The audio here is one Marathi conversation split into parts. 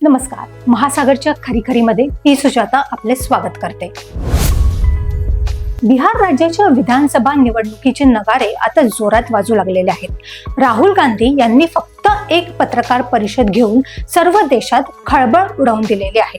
नमस्कार. महासागरच्या खरीखरीमध्ये मी सुजाता आपले स्वागत करते. बिहार राज्याच्या विधानसभा निवडणुकीचे नगारे आता जोरात वाजू लागलेले आहेत. राहुल गांधी यांनी फक्त एक पत्रकार परिषद घेऊन सर्व देशात खळबळ उडवून दिलेली आहे.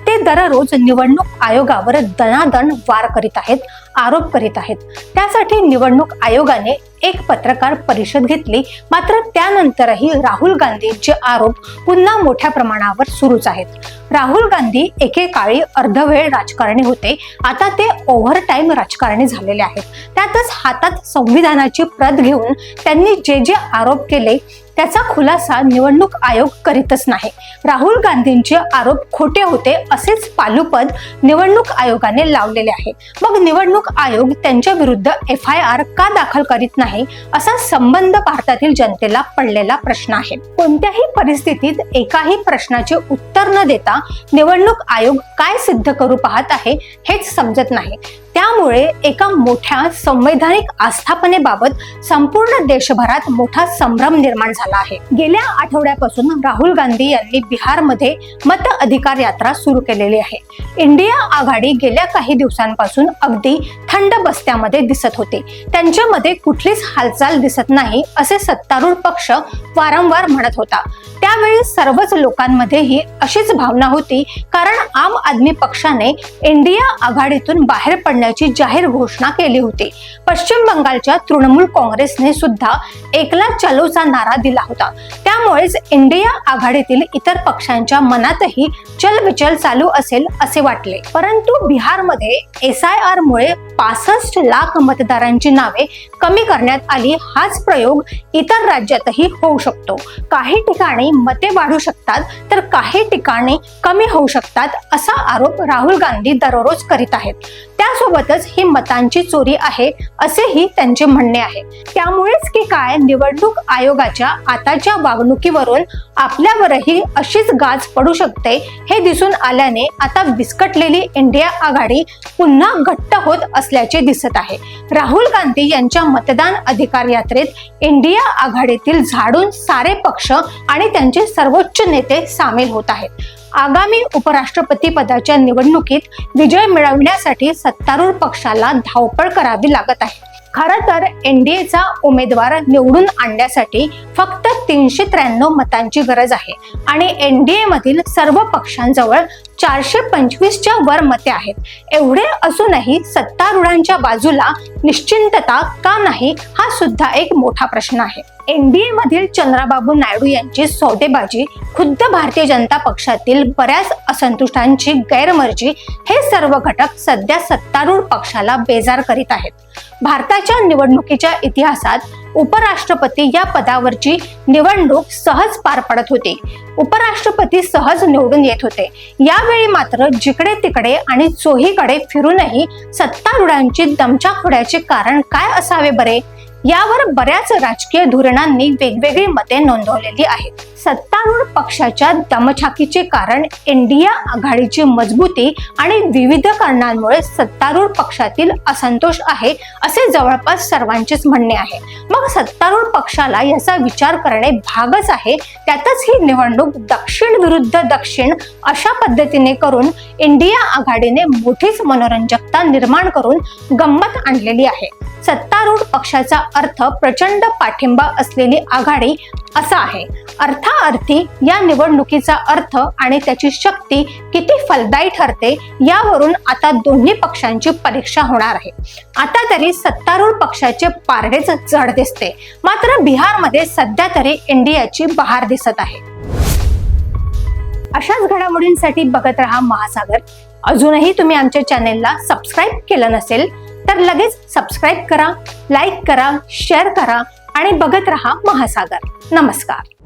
ते दररोज निवडणूक आयोगावर दणादण वार करीत आहेत, आरोप करीत आहेत. त्यासाठी निवडणूक आयोगाने एक पत्रकार परिषद घेतली. मात्र त्यानंतरही राहुल गांधींचे आरोप पुन्हा मोठ्या प्रमाणावर सुरूच आहेत. राहुल गांधी एकेकाळी अर्धवेळ राजकारणी होते, आता ते ओव्हर टाइम राजकारणी झालेले आहेत. त्यातच हातात संविधानाची प्रत घेऊन त्यांनी जे आरोप केले त्याचा खुलासा निवडणूक आयोग करीतच नाही. राहुल गांधींचे आरोप खोटे होते असेच पालुपद निवडणूक आयोगाने लावलेले आहे. मग निवडणूक आयोग त्यांच्या विरुद्ध FIR का दाखल करीत नाही असा संबंध भारतातील जनतेला पडलेला प्रश्न आहे. कोणत्याही परिस्थितीत एकाही प्रश्नाचे उत्तर न देता निवडणूक आयोग काय सिद्ध करू पाहत आहे हेच समजत नाही. त्यामुळे एका मोठ्या संवैधानिक आस्थापनेबाबत संपूर्ण देशभरात मोठा संभ्रम निर्माण झाला आहे. गेल्या आठवड्यापासून राहुल गांधी यांनी बिहारमध्ये मत अधिकार यात्रा सुरू केलेली आहे. इंडिया आघाडी गेल्या काही दिवसांपासून अगदी थंड बस्त्यामध्ये दिसत होते. त्यांच्यामध्ये कुठलीच हालचाल दिसत नाही असे सत्तारूढ पक्ष वारंवार म्हणत होता. त्यावेळी सर्वच लोकांमध्ये ही अशीच भावना होती, कारण आम आदमी पक्षाने इंडिया आघाडीतून बाहेर पडण्याची जाहीर घोषणा केली होती. पश्चिम बंगालच्या तृणमूल काँग्रेसने सुद्धा एकला चलोचा नारा दिला होता. त्यामुळेच इंडिया आघाडीतील इतर पक्षांच्या मनातही चलबिचल चालू असेल असे वाटले. परंतु बिहारमध्ये SIR मुळे 65 लाख मतदारांची नावे कमी करण्यात आली. हाच प्रयोग इतर राज्यातही होऊ शकतो. काही ठिकाणी मते वाढू शकतात तर काही ठिकाणी कमी होऊ शकतात असा आरोप राहुल गांधी दररोज करीत आहेत. त्यासोबतच ही मतांची चोरी आहे असेही त्यांचे म्हणणे आहे. त्यामुळेच की काय निवडणूक आयोगाच्या आताच्या वागणुकीवरून आपल्यावरही अशीच गाज पडू शकते हे दिसून आल्याने आता विस्कटलेली इंडिया आघाडी पुन्हा घट्ट होत असल्याचे दिसत आहे. राहुल गांधी यांच्या मतदान अधिकार यात्रेत इंडिया आघाडीतील झाडून सारे पक्ष आणि त्यांचे सर्वोच्च नेते सामील होत आहेत. आगामी उपराष्ट्रपती पदाच्या निवडणुकीत विजय मिळवण्यासाठी सत्तारूढ पक्षाला धावपळ करावी लागत आहे. खरं तर NDAचा उमेदवार निवडून आणण्यासाठी फक्त 393 मतांची गरज आहे आणि NDA मधील सर्व पक्षांजवळ 425च्या वर मते आहेत. एवढे असूनही सत्तारूढांच्या बाजूला निश्चिंतता का नाही हा सुद्धा एक मोठा प्रश्न आहे. NDA मधील चंद्राबाबू नायडू यांची सौदेबाजी, खुद्द भारतीय जनता पक्षातील बऱ्याच असंतुष्टांची गैरमर्जी हे सर्व घटक सध्या सत्तारूढ पक्षाला बेजार करीत आहेत. भारताच्या निवडणुकीच्या इतिहासात उपराष्ट्रपती या पदावरची निवडणूक सहज पार पडत होती. उपराष्ट्रपती सहज निवडून येत होते. यावेळी मात्र जिकडे तिकडे आणि चोहीकडे फिरूनही सत्तारूढांची दमछाक कारण काय असावे बरे, यावर बऱ्याच राजकीय धोरणांनी वेगवेगळी मते नोंदवलेली आहेत. सत्तारूढ पक्षाच्या दमछाकीचे कारण इंडिया आघाडीची मजबूती आणि विविध कारणांमुळे सत्तारूढ पक्षातील असंतोष आहे असे जवळपास सर्वांचेच म्हणणे आहे. मग सत्तारूढ पक्षाला याचा विचार करणे भागच आहे. त्यातच ही निवडणूक दक्षिण विरुद्ध दक्षिण अशा पद्धतीने करून इंडिया आघाडीने मोठीच मनोरंजकता निर्माण करून गंमत आणलेली आहे. सत्तारूढ पक्षाचा अर्थ प्रचंड पाठिंबा असलेली आघाडी असा आहे. अर्थाअर्थी या निवडणुकीचा अर्थ आणि त्याची शक्ती किती फलदायी ठरते यावरून आता दोन्ही पक्षांची परीक्षा होणार आहे. आता तरी सत्तारूढ पक्षाचे पारडेच जड दिसते. मात्र बिहारमध्ये सध्या तरी इंडियाची बहार दिसत आहे. अशाच घडामोडींसाठी बघत रहा महासागर. अजूनही तुम्ही आमच्या चॅनेलला सबस्क्राईब केलं नसेल तर लगेच सबस्क्राईब करा, लाईक करा, शेअर करा आणि बघत रहा महासागर. नमस्कार.